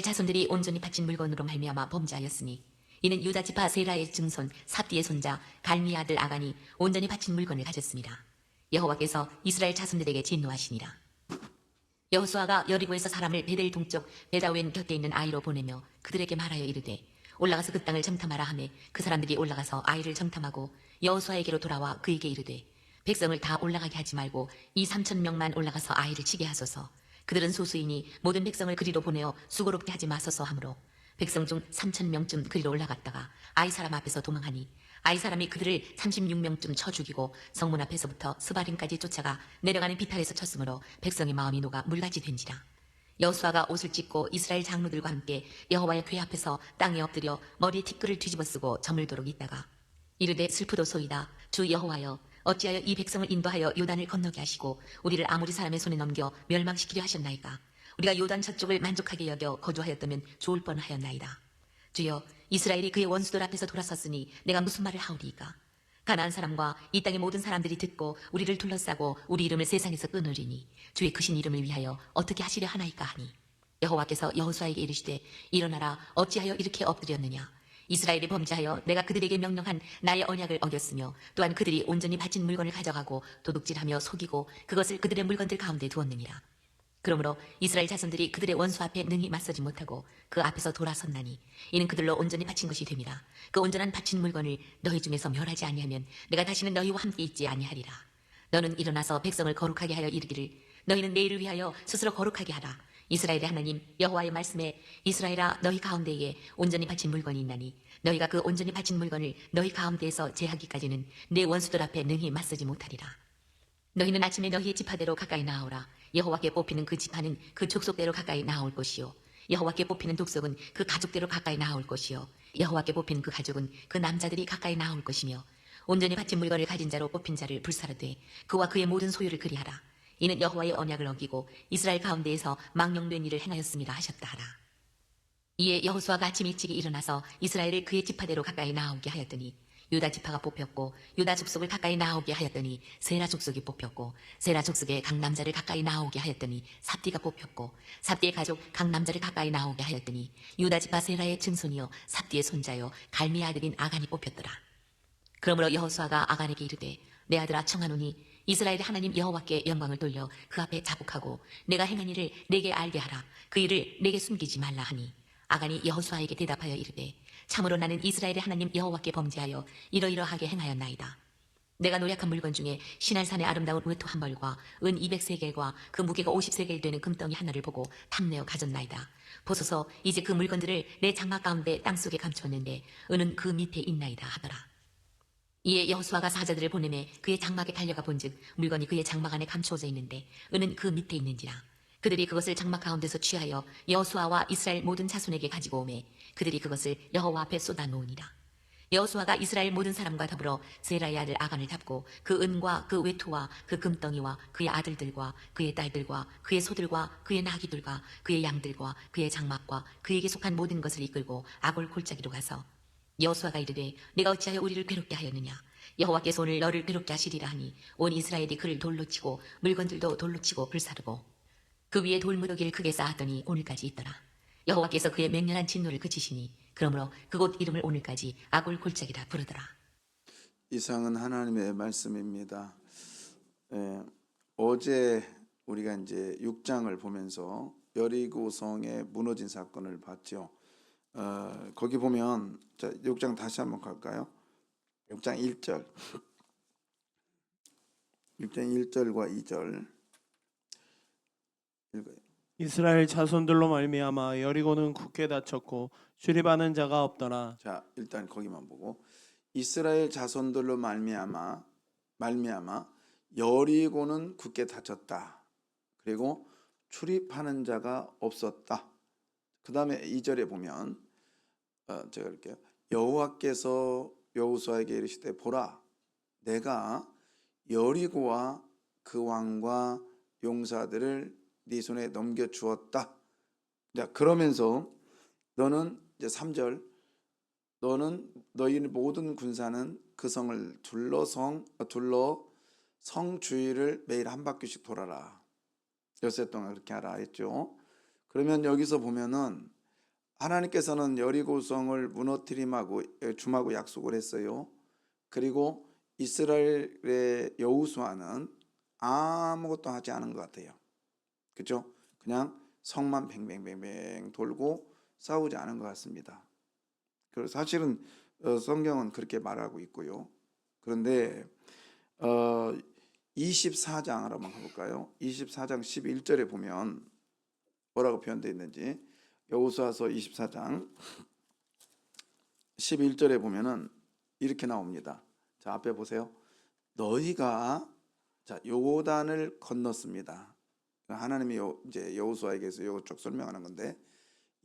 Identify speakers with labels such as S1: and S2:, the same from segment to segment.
S1: 자손들이 온전히 바친 물건으로 말미암아 범죄하였으니 이는 유다 지파 세라의 증손 삽디의 손자 갈미의 아들 아간이 온전히 바친 물건을 가졌습니다. 여호와께서 이스라엘 자손들에게 진노하시니라. 여호수아가 여리고에서 사람을 베델 동쪽 베다웬 곁에 있는 아이로 보내며 그들에게 말하여 이르되 올라가서 그 땅을 정탐하라 하매 그 사람들이 올라가서 아이를 정탐하고 여호수아에게로 돌아와 그에게 이르되 백성을 다 올라가게 하지 말고 이 3,000명만 올라가서 아이를 치게 하소서. 그들은 소수이니 모든 백성을 그리로 보내어 수고롭게 하지 마소서 하므로 백성 중 3,000명쯤 그리로 올라갔다가 아이 사람 앞에서 도망하니 아이 사람이 그들을 36명쯤 쳐 죽이고 성문 앞에서부터 스바림까지 쫓아가 내려가는 비탈에서 쳤으므로 백성의 마음이 녹아 물같이 된지라. 여호수아가 옷을 찢고 이스라엘 장로들과 함께 여호와의 궤 앞에서 땅에 엎드려 머리에 티끌을 뒤집어 쓰고 저물도록 있다가 이르되 슬프도소이다. 주 여호와여 어찌하여 이 백성을 인도하여 요단을 건너게 하시고 우리를 아모리 사람의 손에 넘겨 멸망시키려 하셨나이까. 우리가 요단 저쪽을 만족하게 여겨 거주하였다면 좋을 뻔하였나이다. 주여 이스라엘이 그의 원수들 앞에서 돌아섰으니 내가 무슨 말을 하오리이까. 가나안 사람과 이 땅의 모든 사람들이 듣고 우리를 둘러싸고 우리 이름을 세상에서 끊으리니 주의 크신 이름을 위하여 어떻게 하시려 하나이까 하니 여호와께서 여호수아에게 이르시되 일어나라 어찌하여 이렇게 엎드렸느냐. 이스라엘이 범죄하여 내가 그들에게 명령한 나의 언약을 어겼으며 또한 그들이 온전히 바친 물건을 가져가고 도둑질하며 속이고 그것을 그들의 물건들 가운데 두었느니라. 그러므로 이스라엘 자손들이 그들의 원수 앞에 능히 맞서지 못하고 그 앞에서 돌아섰나니 이는 그들로 온전히 바친 것이 됨이라. 그 온전한 바친 물건을 너희 중에서 멸하지 아니하면 내가 다시는 너희와 함께 있지 아니하리라. 너는 일어나서 백성을 거룩하게 하여 이르기를 너희는 내일을 위하여 스스로 거룩하게 하라. 이스라엘의 하나님 여호와의 말씀에 이스라엘아 너희 가운데에 온전히 바친 물건이 있나니 너희가 그 온전히 바친 물건을 너희 가운데에서 제하기까지는 내 원수들 앞에 능히 맞서지 못하리라. 너희는 아침에 너희의 지파대로 가까이 나아오라. 여호와께 뽑히는 그 지파는 그 족속대로 가까이 나아올 것이요 여호와께 뽑히는 족속은 그 가족대로 가까이 나아올 것이요 여호와께 뽑힌 그 가족은 그 남자들이 가까이 나아올 것이며 온전히 바친 물건을 가진 자로 뽑힌 자를 불사르되 그와 그의 모든 소유를 그리하라. 이는 여호와의 언약을 어기고 이스라엘 가운데에서 망령된 일을 행하였습니다 하셨다 하라. 이에 여호수아가 아침 일찍이 일어나서 이스라엘을 그의 지파대로 가까이 나아오게 하였더니 유다 지파가 뽑혔고 유다 족속을 가까이 나아오게 하였더니 세라 족속이 뽑혔고 세라 족속의 각 남자를 가까이 나아오게 하였더니 삽디가 뽑혔고 삽디의 가족 각 남자를 가까이 나아오게 하였더니 유다 지파 세라의 증손이요 삽디의 손자요 갈미의 아들인 아간이 뽑혔더라. 그러므로 여호수아가 아간에게 이르되 내 아들아 청하노니 이스라엘의 하나님 여호와께 영광을 돌려 그 앞에 자복하고 내가 행한 일을 내게 알게 하라. 그 일을 내게 숨기지 말라 하니 아간이 여호수아에게 대답하여 이르되 참으로 나는 이스라엘의 하나님 여호와께 범죄하여 이러이러하게 행하였나이다. 내가 노략한 물건 중에 시날산의 아름다운 외투 한 벌과 은 200세겔과 그 무게가 50세겔 되는 금덩이 하나를 보고 탐내어 가졌나이다. 보소서 이제 그 물건들을 내 장막 가운데 땅속에 감추었는데 은은 그 밑에 있나이다 하더라. 이에 여호수아가 사자들을 보내매 그의 장막에 달려가 본즉 물건이 그의 장막 안에 감추어져 있는데 은은 그 밑에 있는지라. 그들이 그것을 장막 가운데서 취하여 여호수아와 이스라엘 모든 자손에게 가지고 오매 그들이 그것을 여호와 앞에 쏟아 놓으니라. 여호수아가 이스라엘 모든 사람과 더불어 세라의 아들 아간을 잡고 그 은과 그 외투와 그 금덩이와 그의 아들들과 그의 딸들과 그의 소들과 그의 나귀들과 그의 양들과 그의 장막과 그에게 속한 모든 것을 이끌고 아골 골짜기로 가서 여호수아가 이르되 내가 어찌하여 우리를 괴롭게 하였느냐. 여호와께서 오늘 너를 괴롭게 하시리라 하니 온 이스라엘이 그를 돌로 치고 물건들도 돌로 치고 불사르고 그 위에 돌무더기를 크게 쌓았더니 오늘까지 있더라. 여호와께서 그의 맹렬한 진노를 그치시니 그러므로 그곳 이름을 오늘까지 아골 골짜기라 부르더라.
S2: 이상은 하나님의 말씀입니다. 어제 우리가 이제 6장을 보면서 여리고성의 무너진 사건을 봤죠. 거기 보면 자, 6장 다시 한번 갈까요? 6장 1절 6장 1절과 2절 읽어요.
S3: 이스라엘 자손들로 말미암아 여리고는 굳게 닫혔고 출입하는 자가 없더라.
S2: 자, 일단 거기만 보고 이스라엘 자손들로 말미암아 여리고는 굳게 닫혔다. 그리고 출입하는 자가 없었다. 그 다음에 2절에 보면 제가 이렇게 여호와께서 여호수아에게 이르시되 보라 내가 여리고와 그 왕과 용사들을 네 손에 넘겨 주었다. 자, 그러면서 너는 이제 3절 너는 너희 모든 군사는 그 성을 둘러 성 주위를 매일 한 바퀴씩 돌아라. 엿새 동안 그렇게 하라 했죠. 그러면 여기서 보면은 하나님께서는 여리고성을 무너뜨림하고 줌하고 약속을 했어요. 그리고 이스라엘의 여호수아는 아무것도 하지 않은 것 같아요. 그죠? 그냥 성만 뱅뱅뱅뱅 돌고 싸우지 않은 것 같습니다. 그리고 사실은 성경은 그렇게 말하고 있고요. 그런데 24장을 한번 가볼까요? 24장 11절에 보면 뭐라고 표현되어 있는지, 여호수아서 24장 11절에 보면은 이렇게 나옵니다. 자, 앞에 보세요. 너희가 자 요단을 건넜습니다. 하나님이 이제 여호수아에게서 이쪽 설명하는 건데,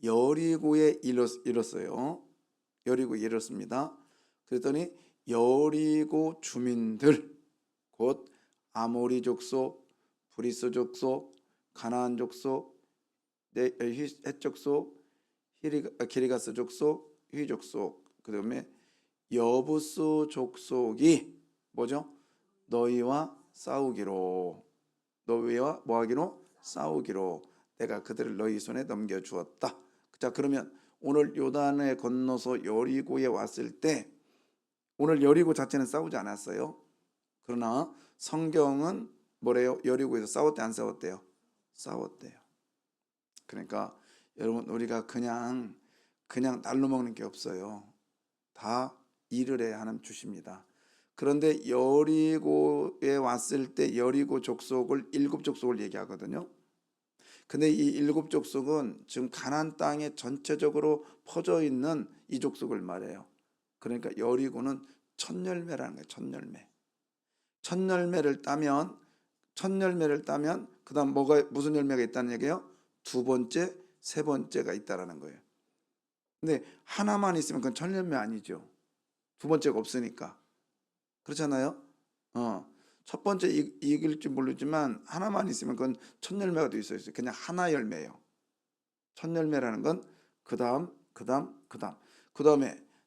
S2: 여리고에 이뤘어요. 여리고에 이뤘습니다. 그랬더니 여리고 주민들, 곧 아모리 족속, 브리스 족속, 가나안 족속, 헷 족속, 기리가스 족속, 휘 족속, 그다음에 여부스 족속이 뭐죠? 너희와 싸우기로, 너희와 뭐하기로? 싸우기로 내가 그들을 너희 손에 넘겨주었다. 자, 그러면 오늘 요단에 건너서 여리고에 왔을 때, 오늘 여리고 자체는 싸우지 않았어요. 그러나 성경은 뭐래요? 여리고에서 싸웠대 안 싸웠대요? 싸웠대요. 그러니까 여러분, 우리가 그냥 날로 먹는 게 없어요. 다 일을 해야 하나님 주십니다. 그런데 여리고에 왔을 때 여리고 족속을 7족속을 얘기하거든요. 근데 이 7족속은 지금 가나안 땅에 전체적으로 퍼져 있는 이 족속을 말해요. 그러니까 여리고는 첫 열매라는 거예요. 첫 열매. 첫 열매를 따면 그다음 무슨 열매가 있다는 얘기예요? 두 번째, 세 번째가 있다라는 거예요. 근데 하나만 있으면 그건 첫 열매 아니죠. 두 번째가 없으니까. 그렇잖아요. 첫 번째 이길지 모르지만 하나만 있으면 그건 첫 열매가 돼 있어요. 그냥 하나 열매예요. 첫 열매라는 건 그다음에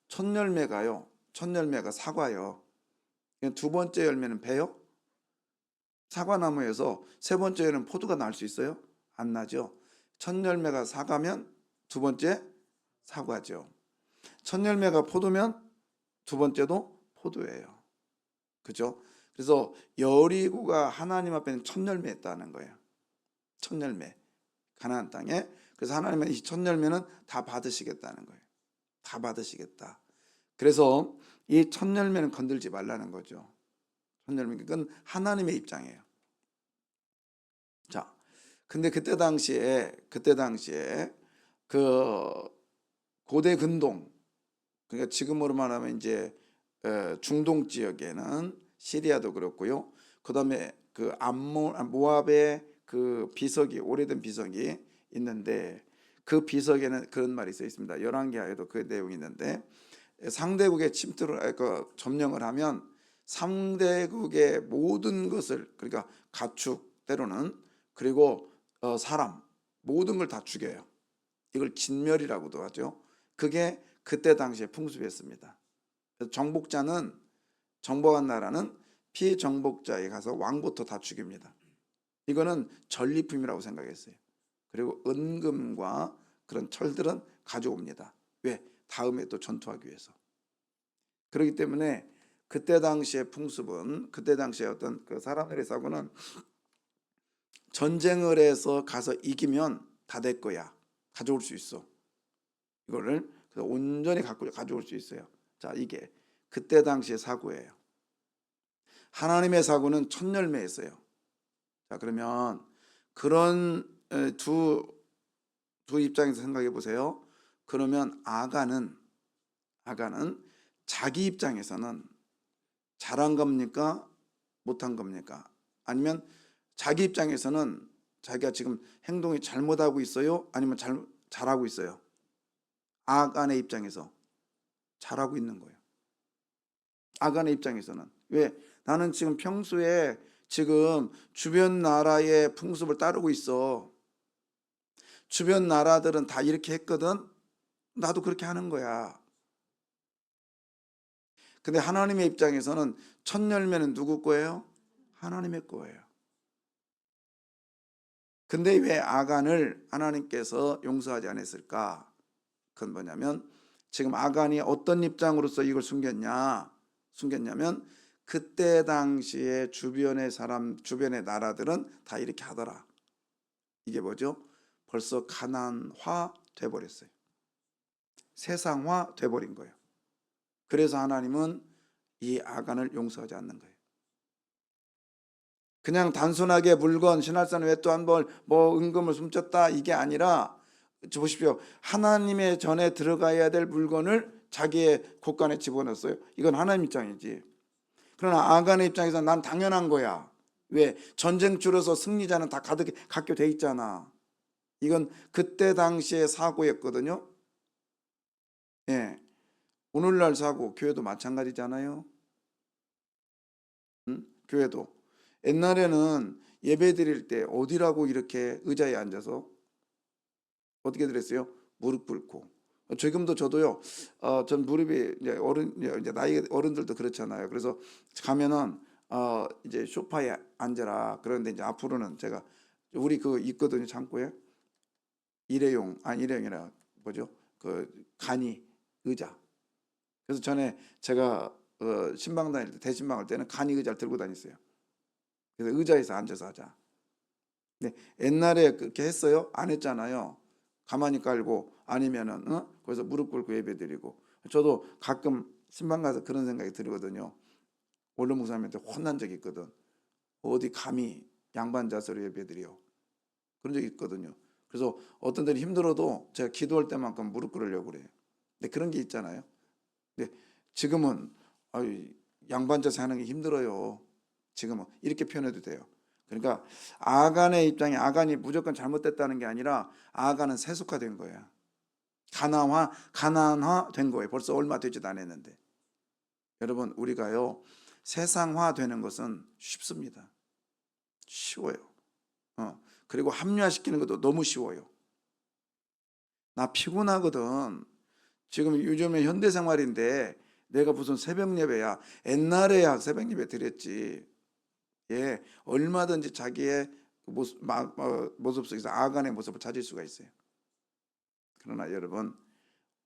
S2: 첫 열매가요. 첫 열매가 사과요. 두 번째 열매는 배요. 사과나무에서 세 번째에는 포도가 날 수 있어요? 안 나죠. 첫 열매가 사과면 두 번째 사과죠. 첫 열매가 포도면 두 번째도 포도예요. 그죠? 그래서 여리고가 하나님 앞에는 첫 열매였다는 거예요. 첫 열매. 가나안 땅에. 그래서 하나님은 이 첫 열매는 다 받으시겠다는 거예요. 다 받으시겠다. 그래서 이 첫 열매는 건들지 말라는 거죠. 첫 열매. 그건 하나님의 입장이에요. 자, 근데 그때 당시에 그 고대 근동, 그러니까 지금으로 말하면 이제 중동 지역에는 시리아도 그렇고요. 그다음에 그 모압의 그 비석이, 오래된 비석이 있는데, 그 비석에는 그런 말이 써 있습니다. 열왕기하에도 그 내용이 있는데, 상대국의 점령을 하면 상대국의 모든 것을, 그러니까 가축 때로는, 그리고 사람, 모든 걸 다 죽여요. 이걸 진멸이라고도 하죠. 그게 그때 당시에 풍습이었습니다. 그래서 정복한 나라는 피정복자에 가서 왕부터 다 죽입니다. 이거는 전리품이라고 생각했어요. 그리고 은금과 그런 철들은 가져옵니다. 왜? 다음에 또 전투하기 위해서. 그렇기 때문에 그때 당시의 풍습은, 그때 당시에 어떤 그 사람들의 사고는, 전쟁을 해서 가서 이기면 다 내 거야. 가져올 수 있어. 이거를 그래서 온전히 가져올 수 있어요. 자, 이게 그때 당시의 사고예요. 하나님의 사고는 첫 열매였어요. 자, 그러면 그런 두 입장에서 생각해 보세요. 그러면 아간은 자기 입장에서는 잘한 겁니까? 못한 겁니까? 아니면 자기 입장에서는 자기가 지금 행동이 잘못하고 있어요? 아니면 잘하고 있어요? 아간의 입장에서 잘하고 있는 거예요. 아간의 입장에서는. 왜? 나는 지금 평소에 지금 주변 나라의 풍습을 따르고 있어. 주변 나라들은 다 이렇게 했거든. 나도 그렇게 하는 거야. 근데 하나님의 입장에서는 첫 열매는 누구 거예요? 하나님의 거예요. 근데 왜 아간을 하나님께서 용서하지 않았을까? 그건 뭐냐면 지금 아간이 어떤 입장으로서 이걸 숨겼냐면 그때 당시에 주변의 나라들은 다 이렇게 하더라. 이게 뭐죠? 벌써 가난화 돼 버렸어요. 세상화 돼 버린 거예요. 그래서 하나님은 이 아간을 용서하지 않는 거예요. 그냥 단순하게 물건 신할산 왜 또 한 번 뭐 은금을 숨겼다 이게 아니라 보십시오. 하나님의 전에 들어가야 될 물건을 자기의 곳간에 집어넣었어요. 이건 하나님 입장이지. 그러나 아간의 입장에서 난 당연한 거야. 왜? 전쟁 치러서 승리자는 다 갖게 돼 있잖아. 이건 그때 당시의 사고였거든요. 예. 오늘날 사고, 교회도 마찬가지잖아요. 응? 교회도 옛날에는 예배 드릴 때 어디라고 이렇게 의자에 앉아서 어떻게 드렸어요? 무릎 꿇고. 지금도 저도요. 전 무릎이 이제 이제 나이 어른들도 그렇잖아요. 그래서 가면은 이제 소파에 앉아라. 그런데 이제 앞으로는 제가 우리 그 있거든요, 창고에 일회용이라 뭐죠? 그 간이 의자. 그래서 전에 제가 신방 다닐 때 대신방할 때는 간이 의자를 들고 다녔어요. 그래서 의자에서 앉아서 하자. 근데 옛날에 그렇게 했어요? 안 했잖아요. 가만히 깔고 아니면은 거기서 무릎 꿇고 예배드리고. 저도 가끔 신방 가서 그런 생각이 들거든요. 원로 목사님한테 혼난 적이 있거든. 어디 감히 양반 자세로 예배드려. 그런 적이 있거든요. 그래서 어떤 데는 힘들어도 제가 기도할 때만큼 무릎 꿇으려고 그래요. 근데 그런 게 있잖아요. 근데 지금은 양반 자세 하는 게 힘들어요. 지금은 이렇게 표현해도 돼요. 그러니까 아간의 입장에 아간이 무조건 잘못됐다는 게 아니라 아간은 세속화된 거야. 가난화된 거예요. 벌써 얼마 되지도 않았는데. 여러분 우리가요 세상화되는 것은 쉽습니다. 쉬워요. 그리고 합리화시키는 것도 너무 쉬워요. 나 피곤하거든. 지금 요즘에 현대생활인데 내가 무슨 새벽 예배야. 옛날에야 새벽 예배 드렸지. 예, 얼마든지 자기의 모습 속에서 아간의 모습을 찾을 수가 있어요. 그러나 여러분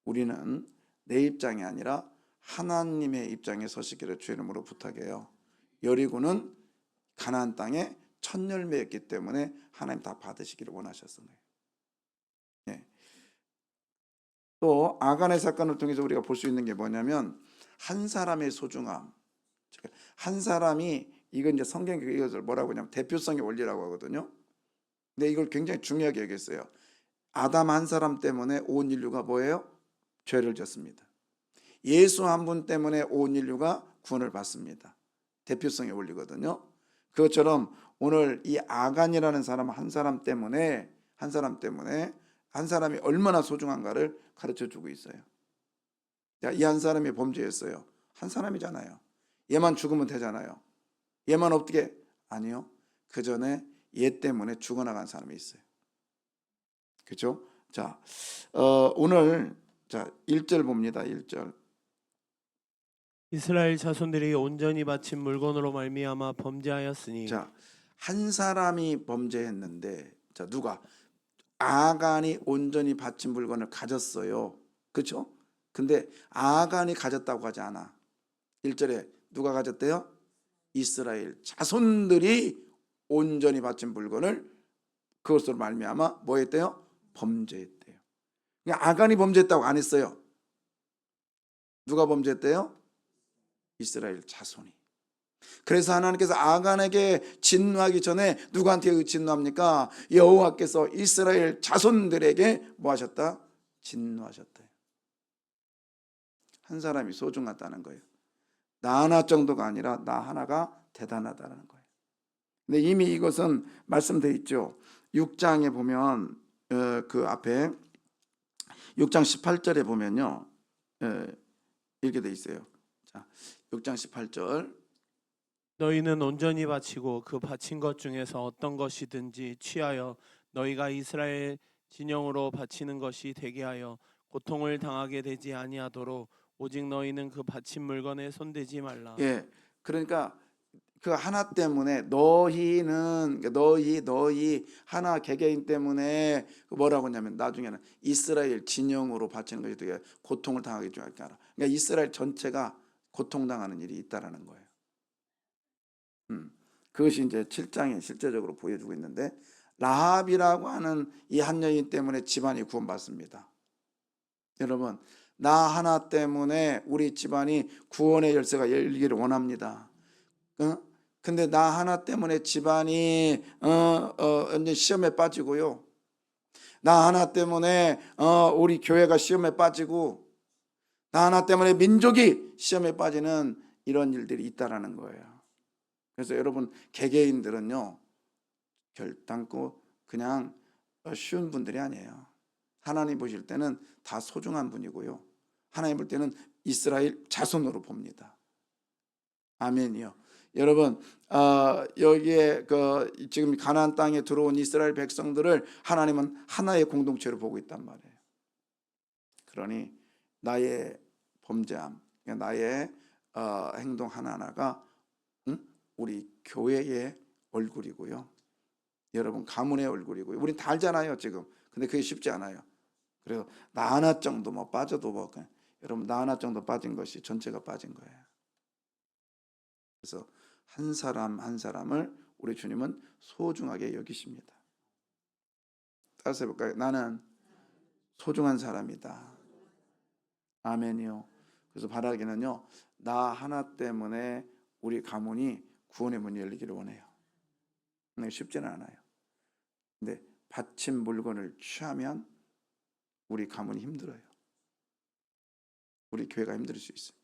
S2: 우리는 내 입장이 아니라 하나님의 입장에 서시기를 주의 이름으로 부탁해요. 여리고는 가나안 땅에 첫 열매였기 때문에 하나님 다 받으시기를 원하셨어요. 예. 또 아간의 사건을 통해서 우리가 볼 수 있는 게 뭐냐면 한 사람의 소중함. 한 사람이 이건 이제 성경이 이것을 뭐라고 하냐면 대표성의 원리라고 하거든요. 근데 이걸 굉장히 중요하게 여겼어요. 아담 한 사람 때문에 온 인류가 뭐예요? 죄를 졌습니다. 예수 한 분 때문에 온 인류가 구원을 받습니다. 대표성의 원리거든요. 그것처럼 오늘 이 아간이라는 사람 한 사람이 얼마나 소중한가를 가르쳐 주고 있어요. 이 한 사람이 범죄했어요. 한 사람이잖아요. 얘만 죽으면 되잖아요. 얘만 어떻게? 아니요. 그 전에 얘 때문에 죽어나간 사람이 있어요. 그렇죠? 자, 오늘 1절 봅니다. 1절.
S3: 이스라엘 자손들이 온전히 바친 물건으로 말미암아 범죄하였으니
S2: 자, 한 사람이 범죄했는데 누가? 아간이 온전히 바친 물건을 가졌어요. 그렇죠? 근데 아간이 가졌다고 하지 않아. 1절에 누가 가졌대요? 이스라엘 자손들이 온전히 바친 물건을 그것으로 말미암아 뭐 했대요? 범죄했대요. 그냥 아간이 범죄했다고 안 했어요. 누가 범죄했대요? 이스라엘 자손이. 그래서 하나님께서 아간에게 진노하기 전에 누구한테 진노합니까? 여호와께서 이스라엘 자손들에게 뭐 하셨다? 진노하셨다. 한 사람이 소중하다는 거예요. 나 하나 정도가 아니라 나 하나가 대단하다는 거예요. 근데 이미 이것은 말씀되어 있죠. 6장에 보면 그 앞에 6장 18절에 보면요. 이렇게 돼 있어요. 자, 6장 18절.
S3: 너희는 온전히 바치고 그 바친 것 중에서 어떤 것이든지 취하여 너희가 이스라엘 진영으로 바치는 것이 되게 하여 고통을 당하게 되지 아니하도록 오직 너희는 그 바친 물건에 손대지 말라.
S2: 예. 그러니까 그 하나 때문에 너희는 너희 하나 개개인 때문에 뭐라고 하냐면 나중에는 이스라엘 진영으로 바치는 것이 되게 고통을 당하게 줄 알아. 그러니까 이스라엘 전체가 고통당하는 일이 있다라는 거예요. 그것이 이제 7장에 실제적으로 보여주고 있는데 라합이라고 하는 이 한 여인 때문에 집안이 구원받습니다. 여러분, 나 하나 때문에 우리 집안이 구원의 열쇠가 열리기를 원합니다. 근데 나 하나 때문에 집안이 완전 시험에 빠지고요. 나 하나 때문에 우리 교회가 시험에 빠지고 나 하나 때문에 민족이 시험에 빠지는 이런 일들이 있다라는 거예요. 그래서 여러분 개개인들은요 결단코 그냥 쉬운 분들이 아니에요. 하나님 보실 때는 다 소중한 분이고요. 하나님 볼 때는 이스라엘 자손으로 봅니다. 아멘이요. 여러분 여기에 지금 가나안 땅에 들어온 이스라엘 백성들을 하나님은 하나의 공동체로 보고 있단 말이에요. 그러니 나의 범죄함, 나의 행동 하나하나가 우리 교회의 얼굴이고요. 여러분 가문의 얼굴이고요. 우린 다 알잖아요 지금. 근데 그게 쉽지 않아요. 그래서 나 하나 정도 뭐 빠져도 뭐 여러분 나 하나 정도 빠진 것이 전체가 빠진 거예요. 그래서 한 사람 한 사람을 우리 주님은 소중하게 여기십니다. 따라서 해볼까요? 나는 소중한 사람이다. 아멘이요. 그래서 바라기는요, 나 하나 때문에 우리 가문이 구원의 문이 열리기를 원해요. 근데 쉽지는 않아요. 근데 바친 물건을 취하면 우리 가문이 힘들어요. 우리 교회가 힘들 수 있어요.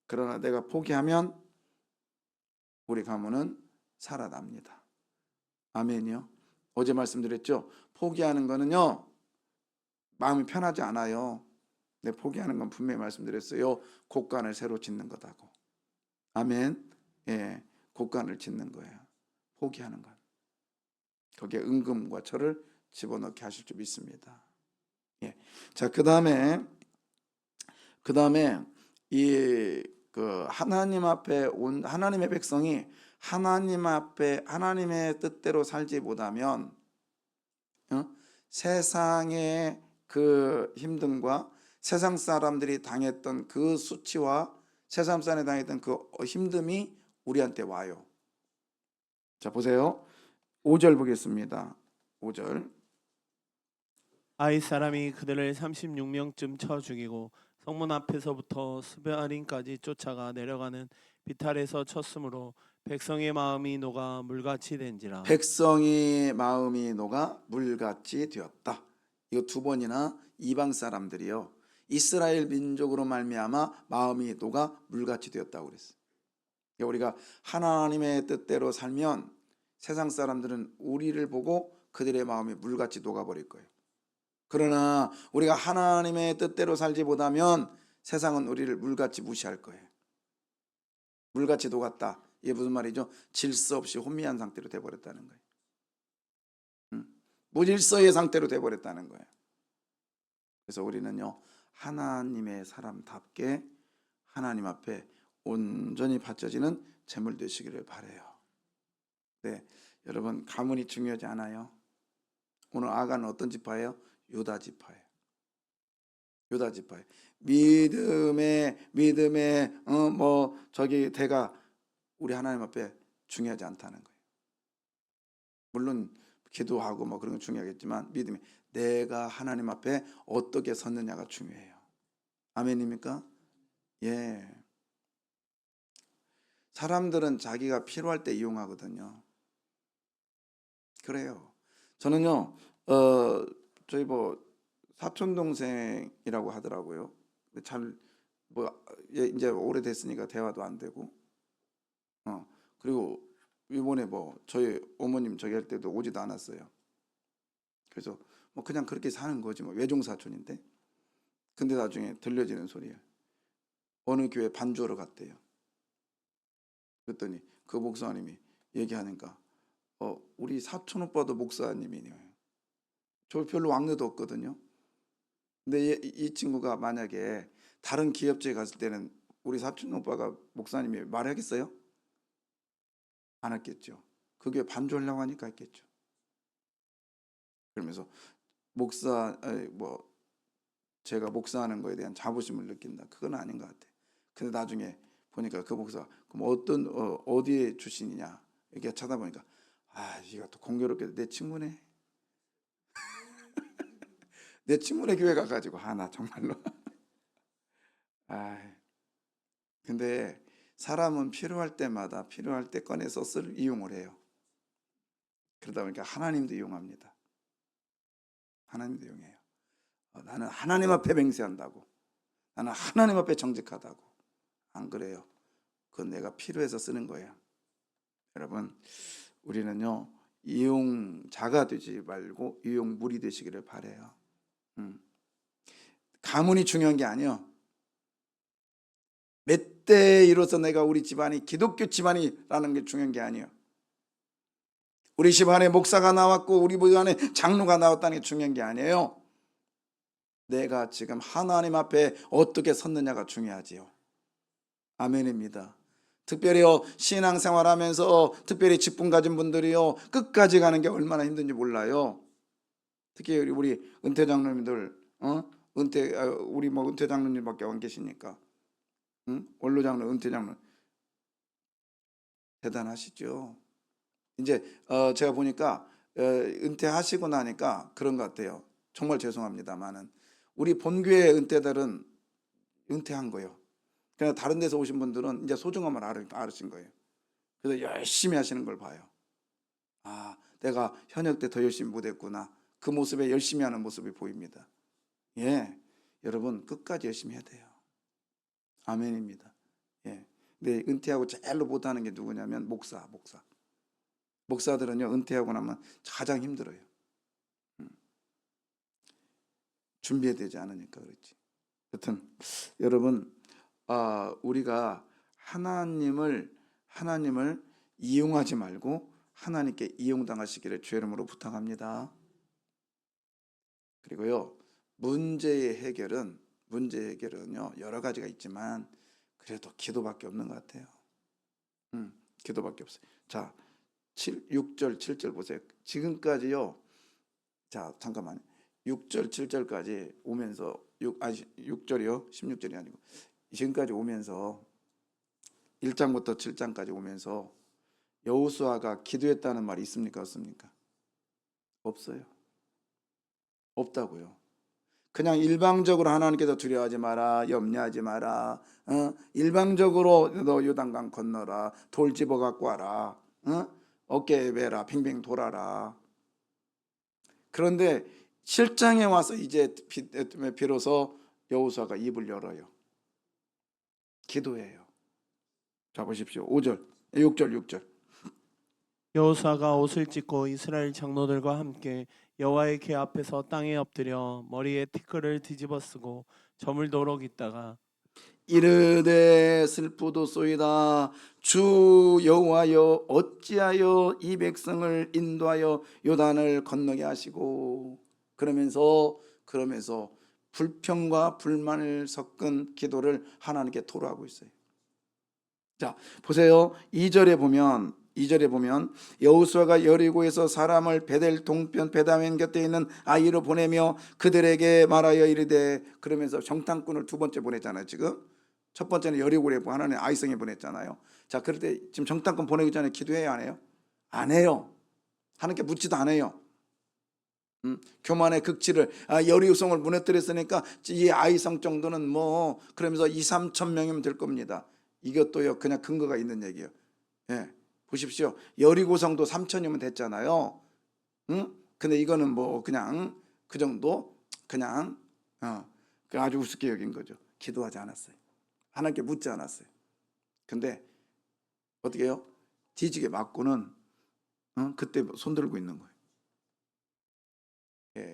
S2: 그러나 내가 포기하면 우리 가문은 살아납니다. 아멘이요. 어제 말씀드렸죠. 포기하는 거는요 마음이 편하지 않아요. 근데 포기하는 건 분명히 말씀드렸어요. 곡간을 새로 짓는 거다고. 아멘. 예, 곡간을 짓는 거예요. 포기하는 건. 거기에 은금과 철을 집어넣게 하실 줄 믿습니다. 예. 자, 그다음에 이 하나님 앞에 온 하나님의 백성이 하나님 앞에 하나님의 뜻대로 살지 못하면 세상의 그 힘듦과 세상 사람들이 당했던 그 수치와 세상 사람이 당했던 그 힘듦이 우리한테 와요. 자, 보세요. 5절 보겠습니다. 5절.
S3: 아이 사람이 그들을 36명쯤 쳐 죽이고 성문 앞에서부터 스베아림까지 쫓아가 내려가는 비탈에서 쳤으므로 백성의 마음이 녹아 물같이 된지라.
S2: 백성의 마음이 녹아 물같이 되었다. 이거 두 번이나 이방 사람들이요. 이스라엘 민족으로 말미암아 마음이 녹아 물같이 되었다고 그랬어요. 그러니까 우리가 하나님의 뜻대로 살면 세상 사람들은 우리를 보고 그들의 마음이 물같이 녹아버릴 거예요. 그러나 우리가 하나님의 뜻대로 살지 못하면 세상은 우리를 물같이 무시할 거예요. 물같이 녹았다. 이게 무슨 말이죠? 질서 없이 혼미한 상태로 돼버렸다는 거예요. 무질서의 상태로 돼버렸다는 거예요. 그래서 우리는요 하나님의 사람답게 하나님 앞에 온전히 바쳐지는 제물 되시기를 바라요. 네, 여러분 가문이 중요하지 않아요? 오늘 아가는 어떤 지파예요? 유다 지파예요. 유다 지파예요. 믿음의 대가 우리 하나님 앞에 중요하지 않다는 거예요. 물론 기도하고 뭐 그런 건 중요하겠지만 믿음이 내가 하나님 앞에 어떻게 섰느냐가 중요해요. 아멘입니까? 예. 사람들은 자기가 필요할 때 이용하거든요. 그래요. 저는요, 저희 사촌 동생이라고 하더라고요. 잘 이제 오래됐으니까 대화도 안 되고, 그리고 이번에 저희 어머님 저기 할 때도 오지도 않았어요. 그래서 그냥 그렇게 사는 거지 외종 사촌인데, 근데 나중에 들려지는 소리예요. 어느 교회 반주하러 갔대요. 그랬더니 그 목사님이 얘기하니까 우리 사촌 오빠도 목사님이네요. 저 별로 왕래도 없거든요. 근데 이 친구가 만약에 다른 기업체에 갔을 때는 우리 사촌 오빠가 목사님이 말하겠어요? 안 했겠죠. 그 교회 반주하려고 하니까 했겠죠. 그러면서 제가 목사하는 거에 대한 자부심을 느낀다. 그건 아닌 것 같아. 근데 나중에 보니까 그 목사 그럼 어디에 출신이냐 이렇게 찾아보니까 이가 또 공교롭게 내 친구네. 내 친구네 교회 가가지고 나 정말로 근데 사람은 필요할 때마다 필요할 때 꺼내서 이용을 해요. 그러다 보니까 하나님도 이용합니다. 하나님도 이용해요. 나는 하나님 앞에 맹세한다고. 나는 하나님 앞에 정직하다고. 안 그래요. 그건 내가 필요해서 쓰는 거예요. 여러분, 우리는요 이용자가 되지 말고 이용물이 되시기를 바라요. 가문이 중요한 게 아니요. 몇 대에 이뤄서 내가 우리 집안이 기독교 집안이라는 게 중요한 게 아니에요. 우리 집안에 목사가 나왔고 우리 집안에 장로가 나왔다는 게 중요한 게 아니에요. 내가 지금 하나님 앞에 어떻게 섰느냐가 중요하지요. 아멘입니다. 특별히요 신앙생활하면서 특별히 직분 가진 분들이요 끝까지 가는 게 얼마나 힘든지 몰라요. 특히 우리 은퇴 장로님들 우리 은퇴 장로님밖에 안 계시니까 원로 장로 은퇴 장로 대단하시죠. 이제 제가 보니까 은퇴하시고 나니까 그런 것 같아요. 정말 죄송합니다만은 우리 본교회 은퇴들은 은퇴한 거예요. 그냥 다른 데서 오신 분들은 이제 소중함을 알으신 거예요. 그래서 열심히 하시는 걸 봐요. 내가 현역 때 더 열심히 못했구나. 그 모습에 열심히 하는 모습이 보입니다. 여러분 끝까지 열심히 해야 돼요. 아멘입니다. 근데 은퇴하고 제일 못하는 게 누구냐면 목사들은요 은퇴하고 나면 가장 힘들어요. 준비해야 되지 않으니까 그렇지. 여튼 여러분 우리가 하나님을 이용하지 말고 하나님께 이용당하시기를 주의 이름으로 부탁합니다. 그리고요 문제의 해결은요 여러 가지가 있지만 그래도 기도밖에 없는 것 같아요. 기도밖에 없어요. 자 6절 7절 보세요. 지금까지요. 자 잠깐만요. 6절 7절까지 오면서 6절이요 16절이 아니고 지금까지 오면서 1장부터 7장까지 오면서 여호수아가 기도했다는 말이 있습니까 없습니까? 없어요. 없다고요. 그냥 일방적으로 하나님께서 두려워하지 마라, 염려하지 마라, 일방적으로 너 요단강 건너라, 돌 집어 갖고 와라, 어깨에 매라, 빙빙 돌아라. 그런데 실장에 와서 이제 비로소 여호수아가 입을 열어요. 기도해요. 자 보십시오. 6절.
S3: 여호수아가 옷을 찢고 이스라엘 장로들과 함께 여호와의 궤 앞에서 땅에 엎드려 머리에 티끌을 뒤집어 쓰고 저물도록 있다가
S2: 이르되 슬프도소이다. 주 여호와여 어찌하여 이 백성을 인도하여 요단을 건너게 하시고 그러면서 불평과 불만을 섞은 기도를 하나님께 토로하고 있어요. 자 보세요. 2절에 보면 여호수아가 여리고에서 사람을 베델 동편 베다웬 곁에 있는 아이로 보내며 그들에게 말하여 이르되 그러면서 정탐꾼을 두 번째 보냈잖아요. 지금 첫 번째는 여리고에 하나님 아이성에 보냈잖아요. 자 그럴 때 지금 정탐꾼 보내기 전에 기도해요 안 해요? 안 해요. 하나님께 묻지도 않아요. 교만의 극치를 여리고성을 무너뜨렸으니까 이 아이성 정도는 그러면서 2-3천 명이면 될 겁니다. 이것도요 그냥 근거가 있는 얘기예요. 보십시오. 여리고성도 3천이면 됐잖아요. 근데 이거는 그냥 그 정도 그냥 아주 우습게 여긴 거죠. 기도하지 않았어요. 하나님께 묻지 않았어요. 근데 어떻게 해요? 뒤지게 맞고는 그때 손 들고 있는 거예요.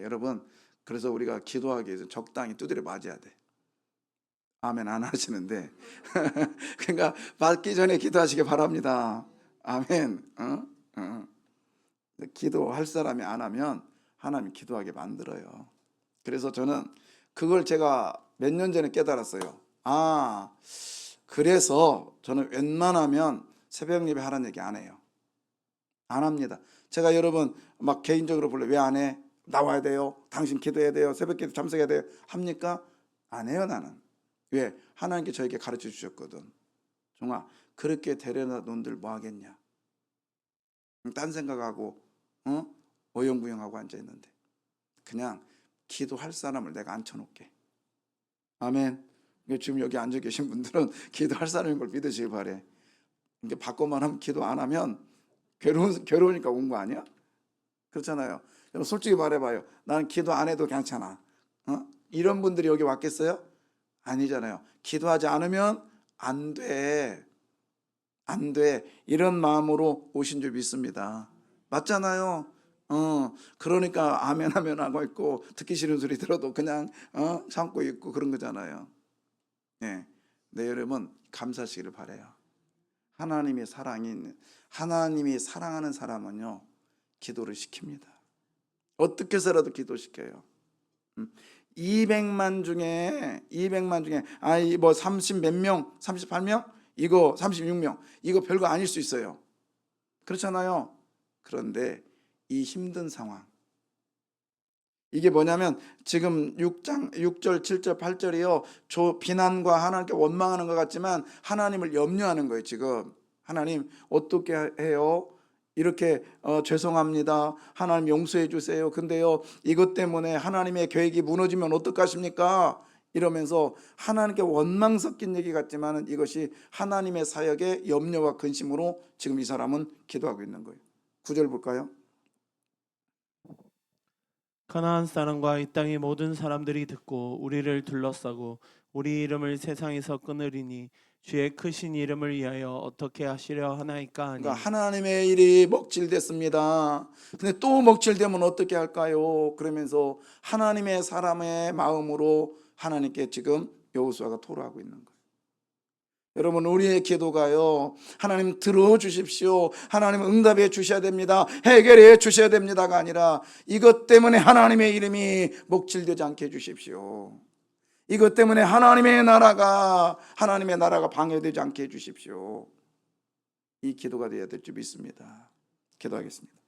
S2: 여러분 그래서 우리가 기도하기 위해서 적당히 두드려 맞아야 돼. 아멘 안 하시는데 그러니까 받기 전에 기도하시기 바랍니다. 아멘. 기도할 사람이 안 하면 하나님이 기도하게 만들어요. 그래서 저는 그걸 제가 몇 년 전에 깨달았어요. 그래서 저는 웬만하면 새벽 예배 하라는 얘기 안 해요. 안 합니다. 제가 여러분 막 개인적으로 불러 왜 안 해? 나와야 돼요. 당신 기도해야 돼요. 새벽기도 참석해야 돼요. 합니까? 안 해요 나는. 왜? 하나님께 저에게 가르쳐 주셨거든. 종아, 그렇게 데려다 놓은들 뭐 하겠냐? 딴 생각하고 어영부영하고 앉아 있는데 그냥 기도할 사람을 내가 앉혀놓게. 아멘. 지금 여기 앉아 계신 분들은 기도할 사람인 걸 믿으시길 바래. 이게 받고만 하면 기도 안 하면 괴로우니까 온 거 아니야? 그렇잖아요. 여러분 솔직히 말해봐요. 나는 기도 안 해도 괜찮아. 이런 분들이 여기 왔겠어요? 아니잖아요. 기도하지 않으면 안 돼. 안 돼. 이런 마음으로 오신 줄 믿습니다. 맞잖아요. 그러니까 아멘 하면 하고 있고 듣기 싫은 소리 들어도 그냥 참고 있고 그런 거잖아요. 네, 여러분 감사하시기를 바라요. 하나님이 사랑하는 사람은요 기도를 시킵니다. 어떻게 해서라도 기도시켜요. 200만 중에 아이 뭐 30 몇 명, 38명, 이거 36명, 이거 별거 아닐 수 있어요. 그렇잖아요. 그런데 이 힘든 상황, 이게 뭐냐면 지금 6장 6절 7절 8절이요 비난과 하나님께 원망하는 것 같지만 하나님을 염려하는 거예요. 지금 하나님 어떻게 해요? 이렇게 죄송합니다. 하나님 용서해 주세요. 근데요 이것 때문에 하나님의 계획이 무너지면 어떡하십니까? 이러면서 하나님께 원망 섞인 얘기 같지만 이것이 하나님의 사역의 염려와 근심으로 지금 이 사람은 기도하고 있는 거예요. 9절 볼까요?
S3: 가나안 사람과 이 땅의 모든 사람들이 듣고 우리를 둘러싸고 우리 이름을 세상에서 끊으리니 주의 크신 이름을 위하여 어떻게 하시려 하나이까 하니.
S2: 그러니까 하나님의 일이 먹칠됐습니다. 근데 또 먹칠되면 어떻게 할까요? 그러면서 하나님의 사람의 마음으로 하나님께 지금 여호수아가 토로하고 있는 거예요. 여러분 우리의 기도가요 하나님 들어주십시오, 하나님 응답해 주셔야 됩니다, 해결해 주셔야 됩니다가 아니라 이것 때문에 하나님의 이름이 먹칠되지 않게 해주십시오. 이것 때문에 하나님의 나라가 방해되지 않게 해주십시오. 이 기도가 되어야 될 줄 믿습니다. 기도하겠습니다.